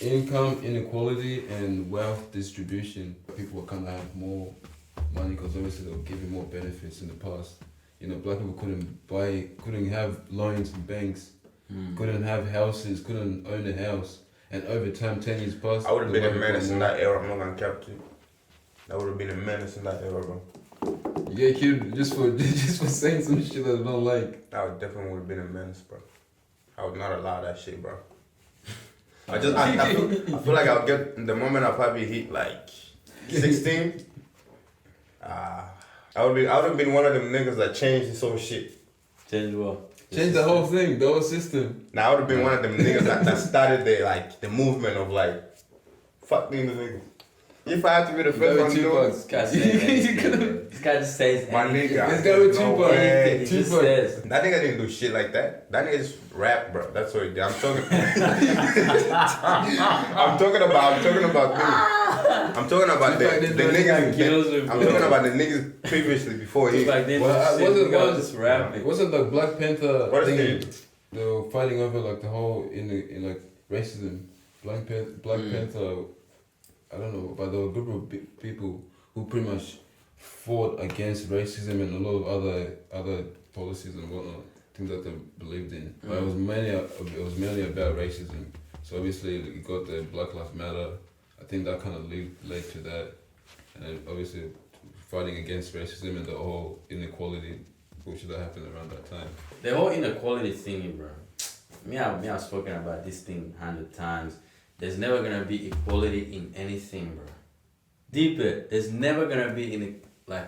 Income inequality and wealth distribution. People will kind of have more money because obviously they were given more benefits in the past. You know, black people couldn't have loans in banks, couldn't have houses, couldn't own a house. And over time, 10 years passed. I would have been a menace in that era. I'm not gonna cap you. That would have been a menace in that era, bro. You get killed just for saying some shit that I don't like. That would definitely would have been a menace, bro. I would not allow that shit, bro. I feel like I'll get the moment I probably hit like 16. I would have been one of them niggas that changed this whole shit. Change what? Change the whole thing, the whole system. Now I would have been one of them niggas that started the movement of like, fuck these niggas. If I had to be the first one to do it, This guy this guy just says my nigga. Let's go with Tupac. Anything he just says. That nigga didn't do shit like that. That nigga just rap, bro. That's what he did. I'm talking about the niggas. I'm talking about the niggas previously before he. Wasn't the Black Panther What thing? is They were fighting over like the whole in like racism. Black Panther. I don't know, but there were a group of people who pretty much fought against racism and a lot of other policies and whatnot, things that they believed in. But it was mainly about racism. So obviously you got the Black Lives Matter. I think that kind of led to that, and then obviously fighting against racism and the whole inequality bullshit that happened around that time. The whole inequality thing, bro. I've spoken about this thing 100 times. There's never gonna be equality in anything, bro. Deeper, there's never gonna be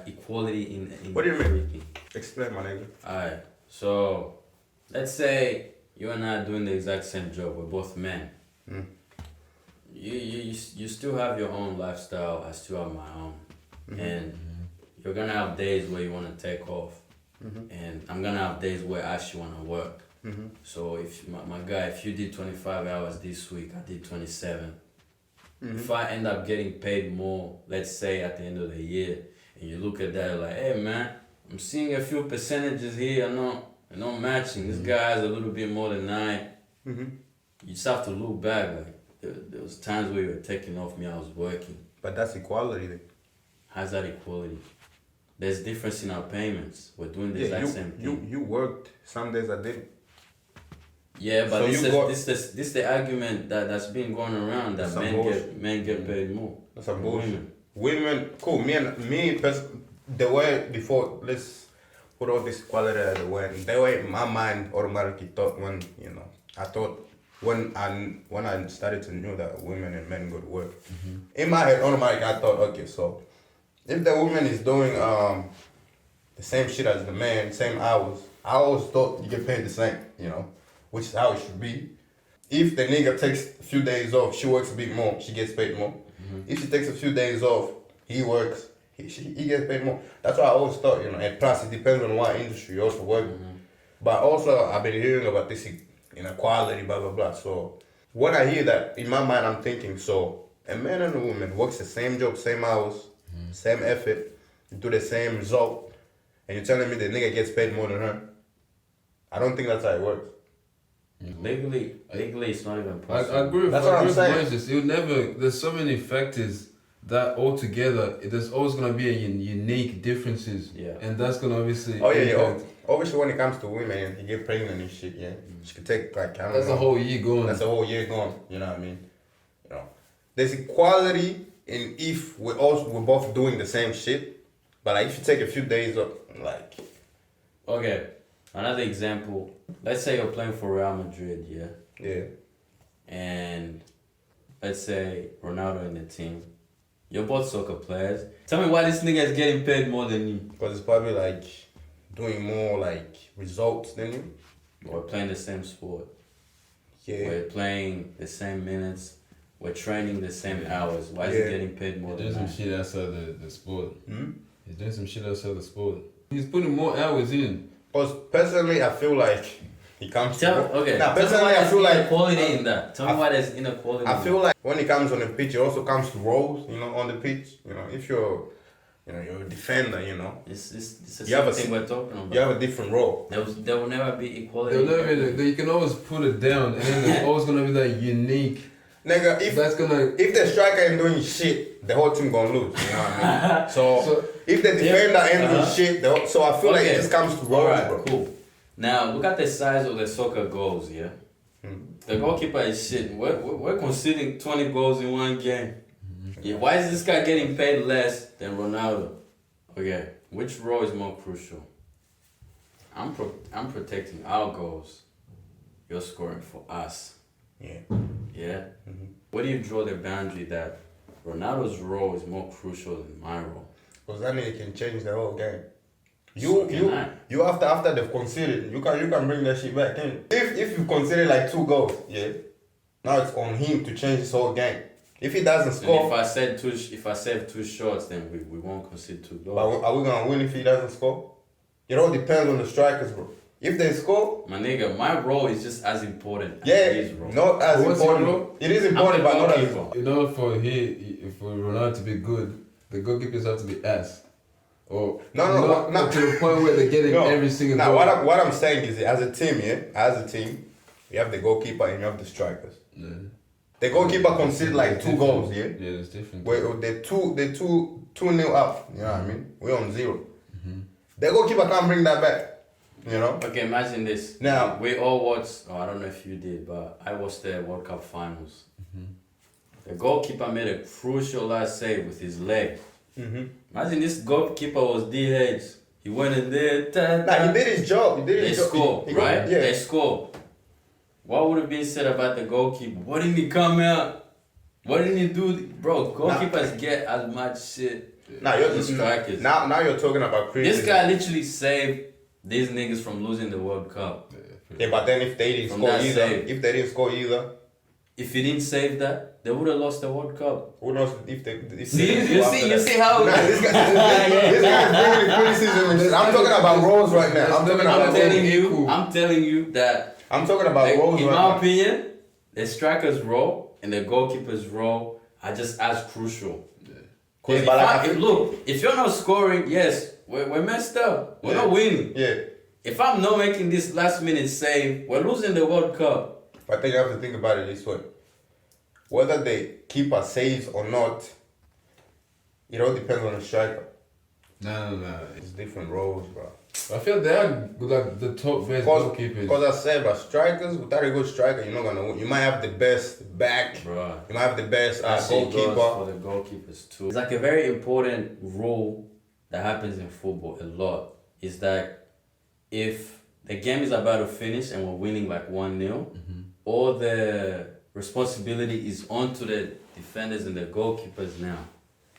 equality in What do you mean? everything. Explain, my nigga. Alright, so let's say you and I are doing the exact same job. We're both men. Mm. You still have your own lifestyle. I still have my own, and you're gonna have days where you wanna take off, and I'm gonna have days where I actually wanna work. So if my guy, if you did 25 hours this week, I did 27. If I end up getting paid more, let's say at the end of the year, and you look at that like, hey man, I'm seeing a few percentages here, are not matching. This guy has a little bit more than I. You just have to look back. Like there was times where you were taking off me, I was working. But that's equality then. How's that equality? There's difference in our payments. We're doing the exact same thing. You worked some days I didn't. Yeah, but So this the argument that's been going around that men get paid more. That's a bullshit. Women, cool. The way before, let's put all this quality out of the way. The way my mind automatically thought when I started to know that women and men go to work. In my head, automatically I thought, okay, so if the woman is doing the same shit as the man, same hours, I always thought you get paid the same, which is how it should be. If the nigga takes a few days off, she works a bit more, she gets paid more. If she takes a few days off, he works, he gets paid more. That's what I always thought, and plus it depends on what industry you also work. But also, I've been hearing about this inequality, blah, blah, blah. So when I hear that, in my mind, I'm thinking, so a man and a woman works the same job, same hours, same effort, do the same result, and you're telling me the nigga gets paid more than her? I don't think that's how it works. Legally, it's not even possible. I agree with That's what I'm saying. Moses. There's so many factors that altogether, there's always going to be a unique differences. Yeah. And that's going to obviously... Oh, yeah. Obviously, when it comes to women, you get pregnant and shit, yeah. She could take, I don't know. That's a whole year going. That's a whole year gone, you know what I mean? There's equality in if we're both doing the same shit, but like if you take a few days off, like... Okay, another example. Let's say you're playing for Real Madrid, yeah? Yeah. And let's say Ronaldo in the team. You're both soccer players. Tell me why this nigga is getting paid more than you. Because it's probably like doing more like results than you. We're playing the same sport. Yeah. We're playing the same minutes. We're training the same hours. Why is he getting paid more than He's doing that? some shit outside the sport. He's doing some shit outside the sport. He's putting more hours in. Because personally, I feel like he comes Okay. Now, Tell me personally, why I there's feel like inequality in that. Tell me why there's inequality. I feel like when it comes on the pitch, it also comes to roles, on the pitch. If you're a defender, It's the You have same a thing we're talking about. you have a different role. There will never be equality. You can always put it down, and then there's always gonna be that unique. Nigga, if that's gonna. if the striker ain't doing shit, the whole team gonna lose. You know what I mean? So if the defender ain't doing shit, so I feel like it just comes to roles, Alright, bro. cool. Now look at the size of the soccer goals, yeah? The goalkeeper is shit. We're conceding 20 goals in one game. Yeah, why is this guy getting paid less than Ronaldo? Okay, which role is more crucial? I'm protecting our goals. You're scoring for us. Yeah. Yeah? Where do you draw the boundary that Ronaldo's role is more crucial than my role? Because that nigga can change the whole game. So can I? You after they've conceded, you can bring that shit back. Can you? If you consider like 2 goals, yeah, now it's on him to change his whole game. If he doesn't And score, if I save 2 shots, then we won't concede 2 but goals. are we gonna win if he doesn't score? It all depends on the strikers, bro. If they score, My nigga, my role is just as important as yeah, his role. not as What's your important. role? It is important, but not as. goalkeeper. In order for Ronaldo to be good, the goalkeepers have to be ass. Or No. to the point where they're getting every single Now, goal. what I'm saying is, as a team, you have the goalkeeper and you have the strikers. Yeah. The goalkeeper conceded like 2 goals, yeah. Yeah, it's different. Where they're 2-0 up. You know what I mean? We're on 0. The goalkeeper can't bring that back. You know. Okay, imagine this. Now- we all watched. Oh, I don't know if you did, but I watched the World Cup finals. The goalkeeper made a crucial last save with his leg. Imagine this goalkeeper was DH. He went in there. Nah, he did his job. They score, He got- right? Yeah. They score. What would have been said about the goalkeeper? Why didn't he come out? What didn't he do? Bro, goalkeepers get as much shit Nah, you're as just strikers. now you're talking about This guy literally saved these niggas from losing the World Cup. Yeah, but then if they didn't From score that either, save. If he didn't save that, they would have lost the World Cup. who knows if they? If See, they you after see, you that. see how Nah, this guy's bringing criticism. And shit. I'm talking about roles right now. I'm talking I'm about telling you that I'm talking about like, roles in right my now. opinion, the striker's role and the goalkeeper's role are just as crucial. Yeah, but like, If you're not scoring, yes, we're messed up. We're Yeah. not winning. yeah, If I'm not making this last minute save, we're losing the World Cup. but then you have to think about it this way: whether the keeper saves or not, it all depends on the striker. No. It's different roles, bro. I feel they are like the top best goalkeepers. Because I said, but strikers, without a good striker, you're not gonna win. You might have the best back, Bruh. you might have the best That shit goes goalkeeper. for the goalkeepers too. It's like a very important rule that happens in football a lot. Is that if the game is about to finish and we're winning like 1-0, all the responsibility is onto the defenders and the goalkeepers now.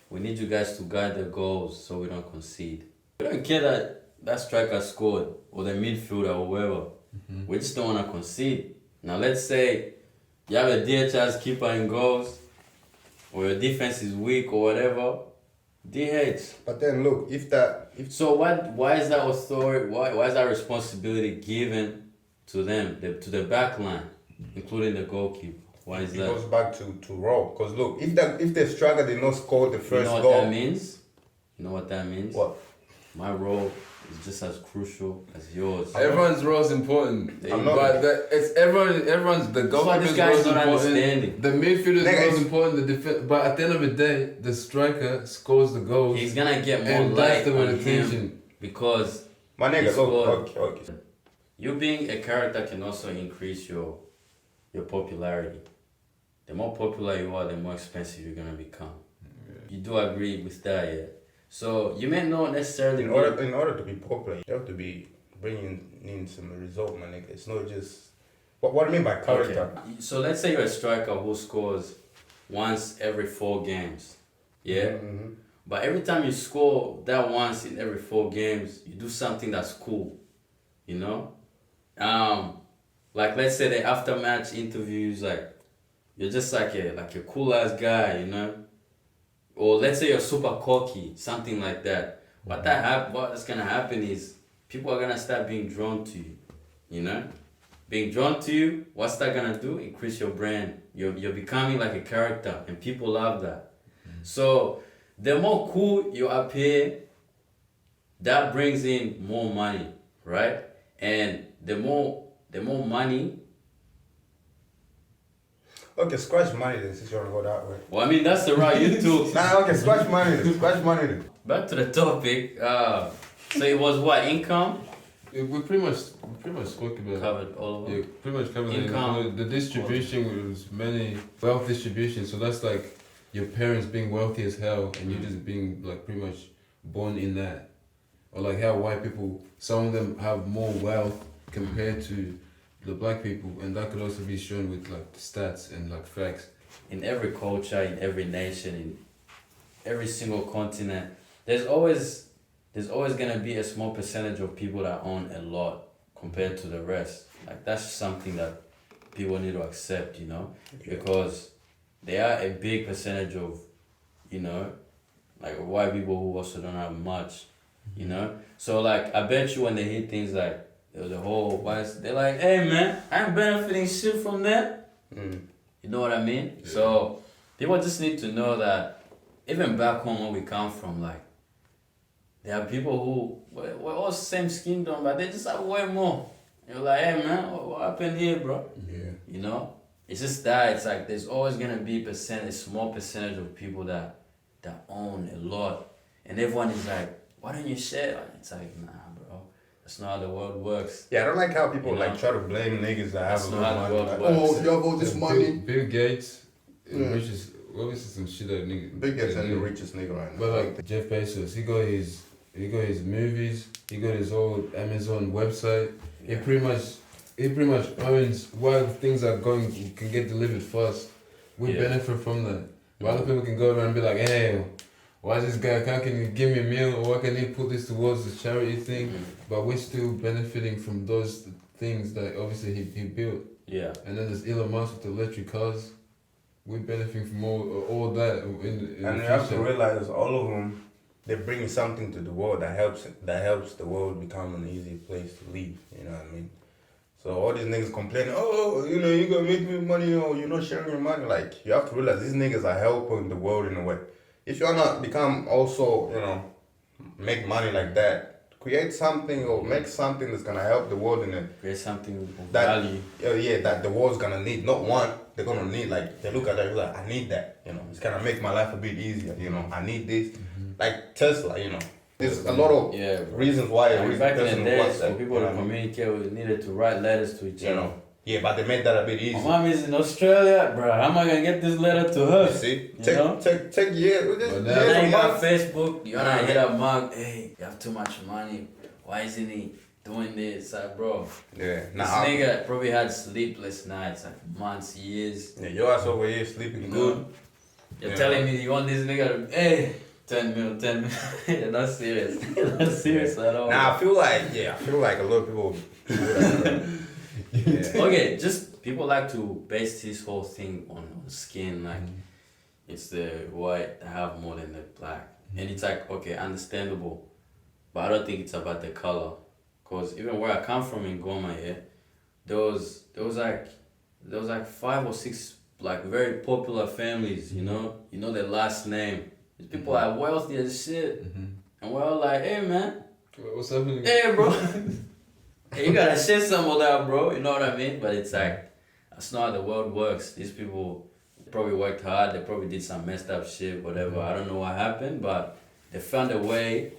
We need you guys to guard the goals so we don't concede. We don't care that striker scored or the midfielder or whoever. We just don't want to concede. Now let's say you have a DHS keeper in goals or your defense is weak or whatever. DH. But then look, if So why is that authority, why is that responsibility given to them, to the back line, including the goalkeeper? Why is it that? goes back to role, because look, if the striker did not score the You first know what goal, that means? You know what that means? what? My role is just as crucial as yours. Everyone's role is important. I'm not- But it's everyone's the That's why this goalkeeper's guy role is is not important. understanding. The midfielder's Nigga, role is it's- important. The defense, but at the end of the day, the striker scores the goals. He's gonna get more And that's light the on attention. him because My nigga, He look, scored. okay. you being a character can also increase your popularity. The more popular you are, the more expensive you're gonna become. You do agree with that, yeah? So you may not necessarily In order to be popular, you have to be bringing in some result, my nigga. It's not just what I mean by character. Okay. So let's say you're a striker who scores once every 4 games. Yeah? Mhm. But every time you score that once in every 4 games, you do something that's cool. You know? Like let's say the after-match interviews, like you're just like a cool ass guy, you know? Or let's say you're super cocky, something like that. What's gonna happen is people are gonna start being drawn to you, you know? Being drawn to you, what's that gonna do? Increase your brand. You're becoming like a character, and people love that. So the more cool you appear, that brings in more money, right? And the more money. Okay, scratch money then, since you want to go that way. Well, I mean, that's the route you took. Nah, okay, scratch money then. Scratch money then. Back to the topic. So it was what, income? Yeah, we pretty much spoke about Covered all of yeah, it. pretty much covered Income. the distribution was many wealth distribution. So that's like your parents being wealthy as hell and you just being like pretty much born in that, or like how white people, some of them have more wealth compared to the black people, and that could also be shown with like the stats and like facts. In every culture, in every nation, in every single continent, there's always gonna be a small percentage of people that own a lot compared to the rest. Like that's something that people need to accept, you know, because they are a big percentage of, you know, like white people who also don't have much, you know. So like I bet you when they hear things like the whole whites, they're like, hey man, I'm benefiting shit from that. You know what I mean? Yeah. So people just need to know that even back home where we come from, like there are people who we're all same skin tone, but they just have way more. You're like, hey man, what happened here, bro? Yeah. You know, it's just that it's like there's always gonna be a small percentage of people that own a lot, and everyone is like, why don't you share? It's like, nah, bro, that's not how the world works. Yeah, I don't like how people You know? like try to blame niggas that have That's a not lot how of the money. world Like, works. oh, you have all this money. Bill Gates, Yeah. richest, obviously some shit that nigga. Big Gates ain't the yeah. richest nigga right now. But like Jeff Bezos, he got his movies, he got his old Amazon website. He pretty much owns while things are going can get delivered fast. We Yeah. benefit from that. But other people can go around and be like, hey, why is this guy can you give me a meal, or why can he put this towards the charity thing? But we're still benefiting from those things that obviously he built. Yeah. And then there's Elon Musk with the electric cars. We're benefiting from all that in And the you have to future. realize all of them, they're bringing something to the world that helps the world become an easy place to live. You know what I mean? So all these niggas complaining, oh, you know, you gonna make me money, or you're not sharing your money. Like you have to realize these niggas are helping the world in a way. If you wanna become also, you know, make money like that, create something or make something that's gonna help the world in it. Create something of That value. that the world's gonna need. Not one, they're gonna need. Like they look at that, like I need that. You know, it's gonna make my life a bit easier. You know, I need this. Like Tesla, you know, there's a lot of Yeah, bro. reasons why a Like reason back in person the would days, want for that. people you know to what I mean? communicate, we needed to write letters to each You other. know, yeah, but they made that a bit My easy. mom is in Australia, bro. How am I gonna get this letter to her? You see, You know? take years. But Now years you of got months. Facebook, you wanna Yeah. hit up Mark, hey, you have too much money. Why isn't he doing this? Like, bro, Yeah, this nah. nigga probably had sleepless nights, like months, years. Yeah, your ass over here sleeping You good. know? You're Yeah. telling me you want this nigga to, hey, 10 mil. You're not serious. You're not serious at all. Nah, I feel like a lot of people. Yeah. Okay, just people like to base this whole thing on skin, like it's the white that have more than the black, and it's like okay, understandable, but I don't think it's about the color, cause even where I come from in Goma, yeah, there was like 5 or 6 like very popular families, you know their last name. These people are wealthy as shit, and we're all like, hey man, What's happening? hey bro. Hey, you gotta share some of that, bro. You know what I mean? But it's like, that's not how the world works. These people probably worked hard. They probably did some messed up shit, whatever. I don't know what happened, but they found a way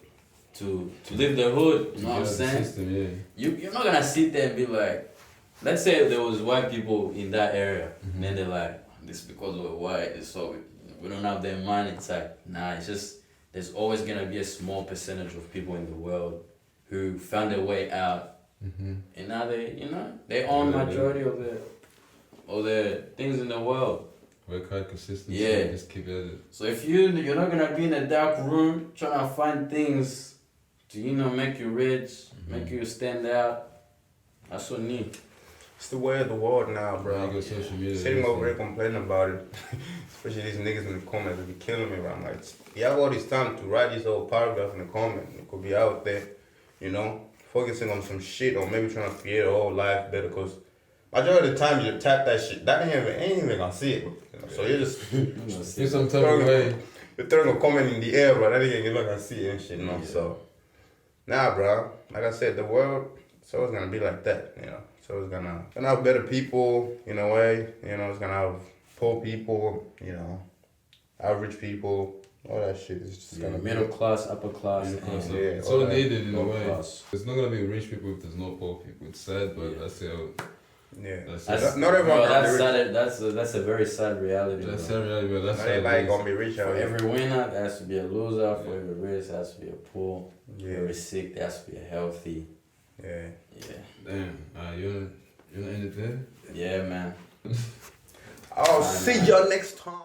to live the hood. You know what I'm saying? System, yeah. You're not gonna sit there and be like, let's say there was white people in that area, and then they're like, this is because we're white, so we don't have their money. It's like, nah, it's just, there's always gonna be a small percentage of people in the world who found their way out. And now they own majority of the things in the world. Work hard, consistency. Yeah. Just keep at it. So if you're not gonna be in a dark room trying to find things to make you rich, make you stand out, that's what need. It's the way of the world now, You bro. got social media. Sitting over here complaining about it, especially these niggas in the comments, they be killing me. Bro. I'm like, you have all this time to write this whole paragraph in the comment. It could be out there, focusing on some shit or maybe trying to create a whole life better. Cause majority of the time you tap that shit, that ain't even gonna see it. So you're just Feel some type of way. you're throwing a comment in the air, bro. That ain't you're not gonna see it and shit, Yeah. So, nah, bro. Like I said, the world it's always gonna be like that, So it's gonna have better people in a way, It's gonna have poor people, you know, average people, all that shit is just gonna middle class, upper class, Middle class, and yeah, it's all all that. needed in a low way. class. There's not gonna be rich people if there's no poor people. It's sad, but Yeah. that's how. Yeah. That's That's, Not everyone bro, can that's be rich. sad. That's a very sad reality. That's bro. sad reality, but that's Not how everybody it gonna is. be rich out For here. every winner, there has to be a loser. For every rich, there has to be a poor. For Yeah. every sick, there has to be a healthy. Yeah. Yeah. Damn. You wanna end it there? Yeah, man. I'll see y'all next time.